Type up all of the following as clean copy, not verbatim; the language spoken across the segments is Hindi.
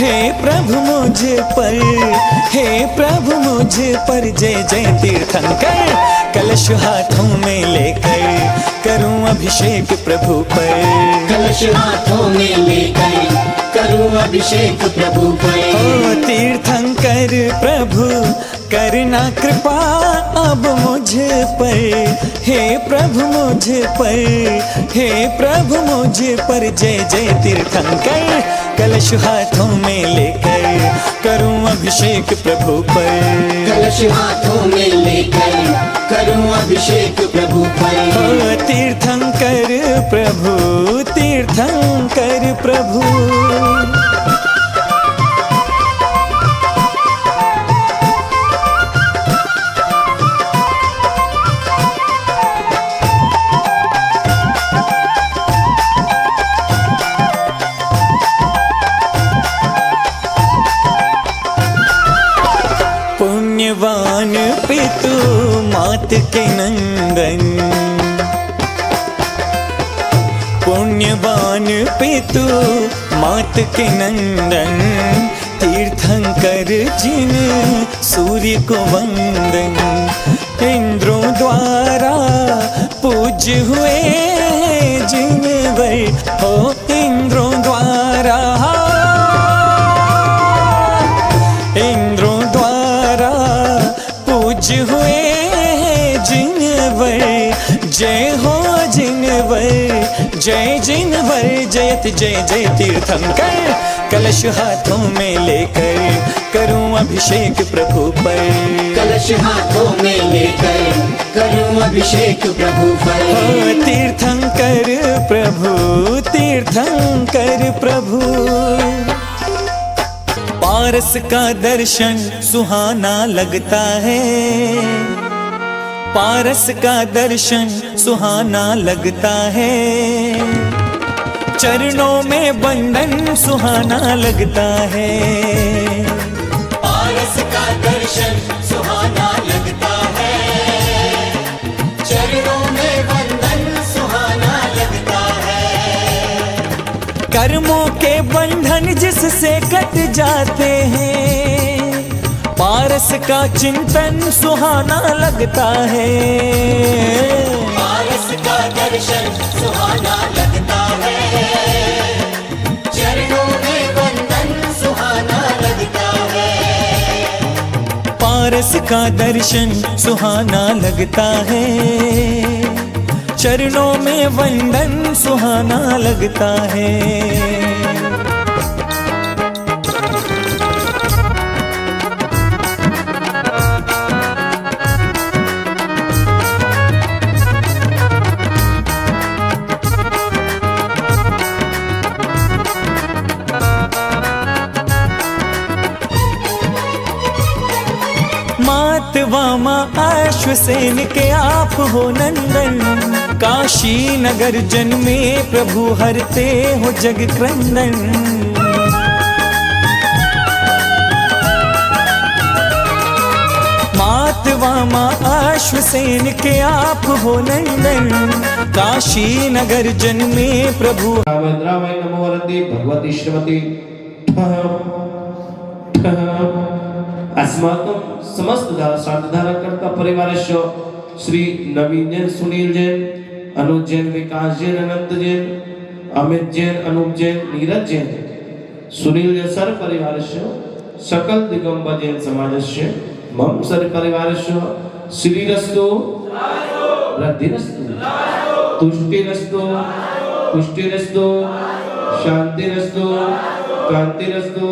हे प्रभु मुझ पर, हे प्रभु मुझ पर जय जय तीर्थंकर। कलश हाथों में लेकर करूं अभिषेक प्रभु पर, कलश हाथों में लेकर करूं अभिषेक प्रभु पर। ओ तीर्थंकर प्रभु करना कृपा अब मुझ पर, हे प्रभु मुझ पर, हे प्रभु मुझ पर जय जय तीर्थंकर। कलश हाथों में लेकर करूं अभिषेक प्रभु पर, कलश हाथों में लेकर करूं अभिषेक प्रभु पर। ओ तीर्थंकर प्रभु, तीर्थंकर प्रभु। पुण्यवान पितु मात के नंदन, पुण्यवान पितु मात के नंदन। तीर्थंकर जिन सूर्य को वंदन, इंद्रों द्वारा पूज्य हुए जिन वर हो, इंद्रों द्वारा, इंद्रों द्वारा पूज्य हुए जिनवर। जय हो जिनवर, जय जिनवर, जयत जय जय तीर्थंकर। कलश हाथों में लेकर करूं अभिषेक प्रभु पर, कलश हाथों में लेकर करूं अभिषेक प्रभु पर। ओ तीर्थंकर प्रभु, तीर्थंकर प्रभु। पारस का दर्शन सुहाना लगता है, पारस का दर्शन सुहाना लगता है। चरणों में बंधन सुहाना लगता है, पारस का दर्शन सुहाना लगता है। चरणों में बंधन सुहाना लगता है। कर्मों के बंधन जिससे कट जाते हैं, पारस का चिंतन सुहाना लगता है। पारस का दर्शन सुहाना लगता है। चरणों में बंधन सुहाना लगता है। पारस का दर्शन सुहाना लगता है। चरणों में वंदन सुहाना लगता है। मात वामा अश्वसेन के आप हो नंदन, काशी नगर जन्मे प्रभु हरते हो जग क्रंदन। मात वामा अश्वसेन के आप हो नंदन, काशी नगर जन्मे प्रभु। रामाय नमो वरदे भगवती श्रीमती अस्माकं समस्त श्राद्धधारा करता परिवारस्य श्री नवीन जैन, सुनील जैन, अनुज जैन, विकास जैन, अनंत जैन, अमित जैन, अनूप जैन, नीरज जैन, सुनील जैन सर्व परिवारस्य सकल दिगंबर जैन समाजस्य मम सर्व परिवारस्य श्रीरस्तु वृद्धिरस्तु तुष्टिरस्तु पुष्टिरस्तु शांतिरस्तु कांतिरस्तु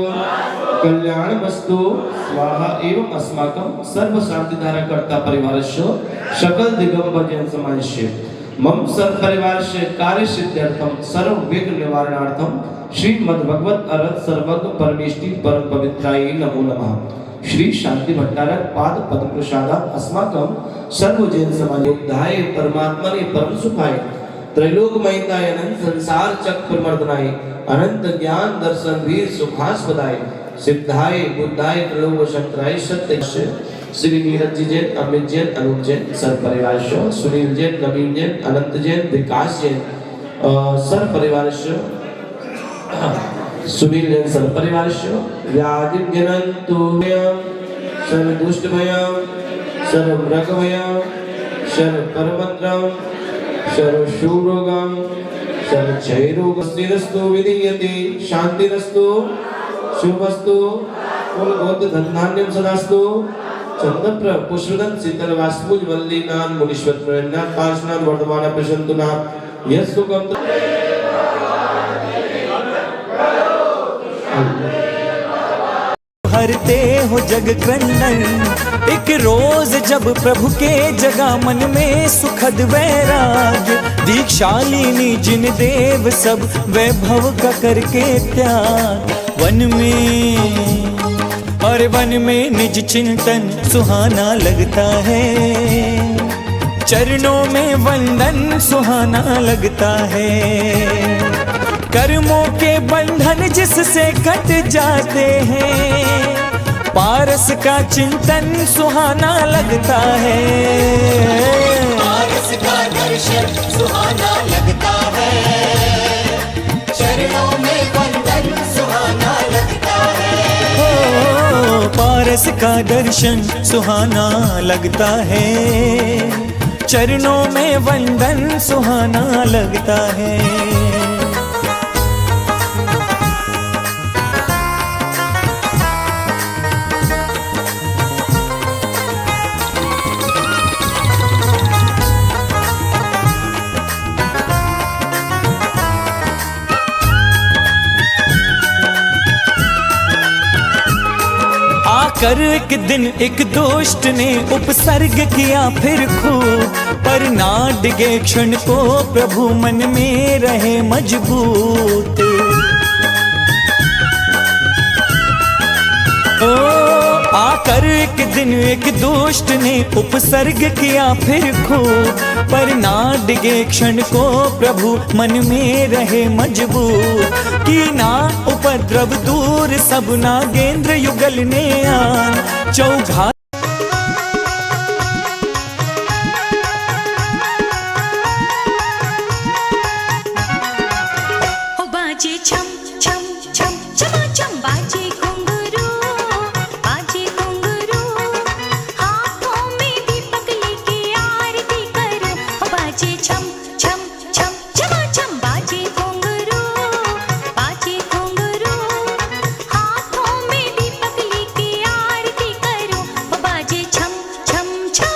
कल्याणमस्तु स्वाहा। एवं अस्माकं सर्व शांतिधारा कर्ता परिवारस्य सकल दिगंबर जैन समाजस्य मम सर्व परिवारस्य कार्य सिद्ध्यर्थम सर्व विघ्न निवारणार्थम श्रीमद् भगवत अरहत सर्वज्ञ परमेष्टि परम पवित्राय नमो नमः। श्री शांति भट्टारक पाद पद्म प्रसादात् अस्माकं सर्व जैन समाज उद्धाय परमात्मने परम सुखाय त्रैलोक महिताय अनंत संसार चक्र प्रमर्दनाय अनंत ज्ञान दर्शन वीर सुखास्पदाय सिद्धाय बुद्धाय त्रिलोक शंकराय सत्य श्री नीरज जैन, अमित जैन, अनूप जैन, सर परिवार सुनील जैन, नवीन जैन, अनंत जैन, विकास जैन, सर परिवार सुनील जैन सर्व परिवारस्य व्याधिं जनन्तु भयं सर्व दुष्ट भयं सर्व मृग भयं सर्व परमंत्रं सर्व शूरोगम सर्व क्षयरोग स्थिरस्तु विधीयते शांतिरस्तु शुभस्तु कुलगोत्र धनधान्यं सदास्तु चंद्र पुष्पदन शीतल वास्तुज वल्लीनाथ मुनीश्वर प्रेरणाथ पांचनाथ वर्धमान प्रसन्ननाथ यह सुगम हरते हो जग क्रंदन। एक रोज जब प्रभु के जगा मन में सुखद वैराग्य, दीक्षालिनी जिन देव सब वैभव का करके त्याग। वन में निज चिंतन सुहाना लगता है, चरणों में वंदन सुहाना लगता है। कर्मों के बंधन जिससे कट जाते हैं, पारस का चिंतन सुहाना लगता है। पारस का दर्शन सुहाना लगता है, चरणों में वंदन सुहाना लगता है। ओ पारस का दर्शन सुहाना लगता है, चरणों में वंदन सुहाना लगता है। आकर एक दिन एक दुष्ट ने उपसर्ग किया फिर खूब, पर ना डिगे क्षण को प्रभु मन में रहे मजबूत। ओ आकर एक दिन एक दुष्ट ने उपसर्ग किया फिर खूब, पर ना डिगे क्षण को प्रभु मन में रहे मजबूत। की ना उपद्रव दूर सब नागेंद्र युगल ने आन चौघा। बाजे छम छम छम छमा छम, बाजे घुंघरू बाजे घुंघरू, हाथों में दीपक लेके आरती करो। बाजे छम छम छम छमा छम, बाजे घुंघरू बाजे घुंघरू, हाथों में दीपक लेके आरती करो। बाजे छम छम छम।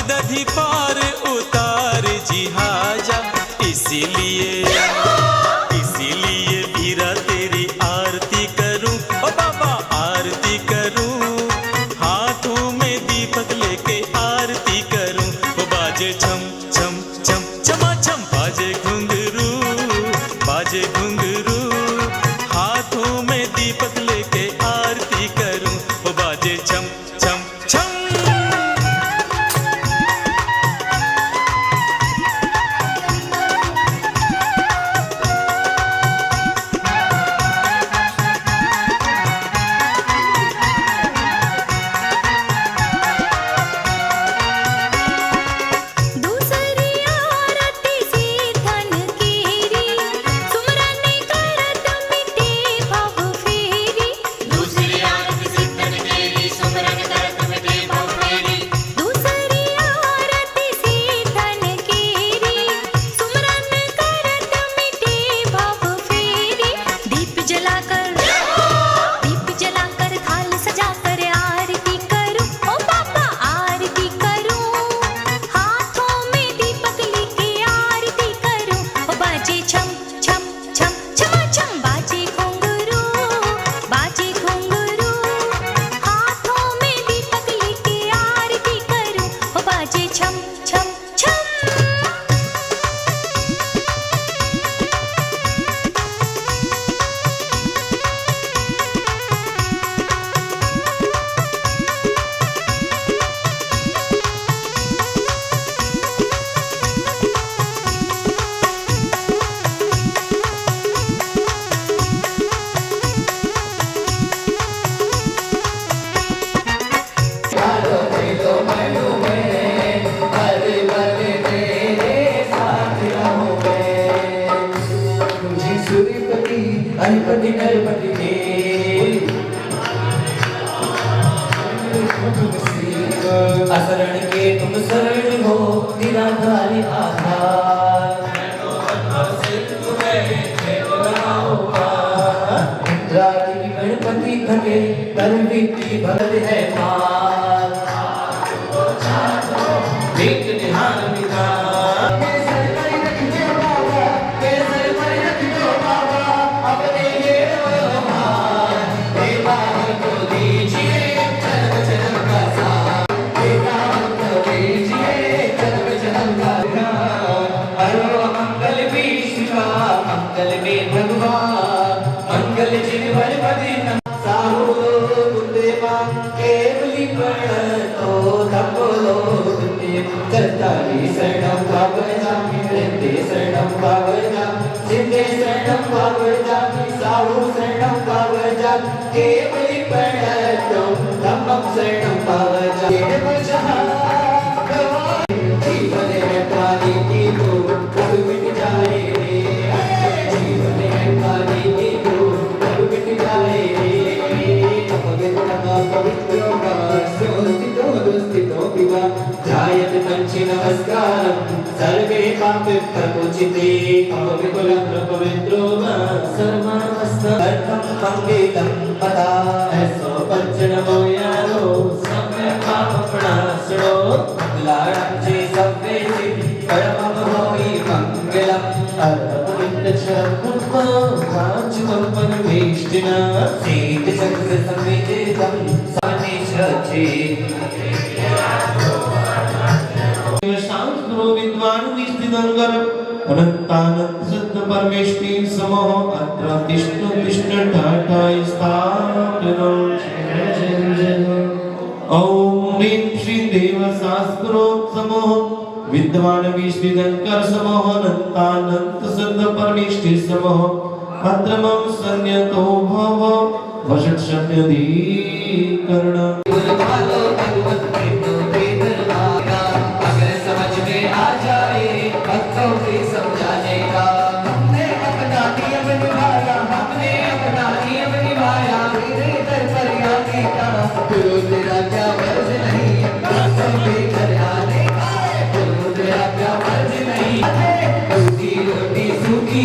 दधी पार उतार जिहाजा, इसीलिए वीरा तेरी आरती करूं, ओ बाबा आरती करूं, हाथों में दीपक लेके आरती करूं। ओ बाजे छम छम छम छमा छम, बाजे घुंघरू हाथों में दीपक लेके आरती करूं, वो बाजे छम छम छम। दूसरी आरती से धन केरी, सुमरन करत मिटे भव फेरी। दूसरी आरती से धन केरी, सुमरन करत मिटे भव फेरी। दूसरी आरती से धन केरी, सुमरन करत मिटे भव फेरी। दीप जलाकर थाल सजाकर आरती करूं, ओ बाबा आरती करूं। हाथों में दीपक लेके आरती करूं, ओ बाजे छम छम छम छमा छम। बाजे घुंघरू, बाजे घुंघरू। हाथों में दीपक लेके आरती करूं, ओ बाजे छम छम छम। सूर्यपति अधिपति नरपति देव, असरण के तुम शरण हो, निराधारी आधार। इंद्रादि गणपति घटे, कर विधि भगत है पार। एक ध्यान विधान मंगल में भगवान, मंगल जिनवर बदन साहू गुरुदेवा केवली प्रणतो तपोलो चरतारी शरणं भागवतामि, वृंदे शरणं भागवतामि, सिद्धे शरणं भागवतामि, साहू शरणं भागवतामि, केवली प्रणतो धम्मं शरणं भागवतामि। जीवन है पानी की तो कब मिट जाए रे, जीवन है पानी की तो कब मिट जाए रे। पवित्रो वा स्वस्थितो विवा, ध्यायत पंचि नमस्कारं सर्वे पापे प्रमुचिते। अविकुलं पवित्रो वा सर्वावस्थार्थं मंगेतं पदा, ऐसो पंचनमो यारो सम्यक् पापप्रणाशनो। मंगलार्चे सव्येति परमं होई मंगलम्, अर्धपवित्रक्षरं वाञ्छितं परमेष्टिना, शीतचक्र संविदितं सानिशचे। शास्त्रो विद्वान् निष्ठितं अनंतानंद सत्य परमेष्टि समो, अत्र तिष्ठ तिष्ठ टाटा स्थापनं। ओम ह्रीं श्री देव शास्त्रो समो, विद्वान विष्णुदंकर समो, अनंतानंद सत्य परमेष्टि समो, अत्र मम संयतो भव वषट् शम्यधिकरण। समझाने का हमने अपना नियम निभाया, हमने अपना नियम निभाया, तेरे दर पर आने का गुरु तेरा क्या फर्ज नहीं, घर आने का गुरु तेरा क्या फर्ज नहीं। रोटी रोटी सूखी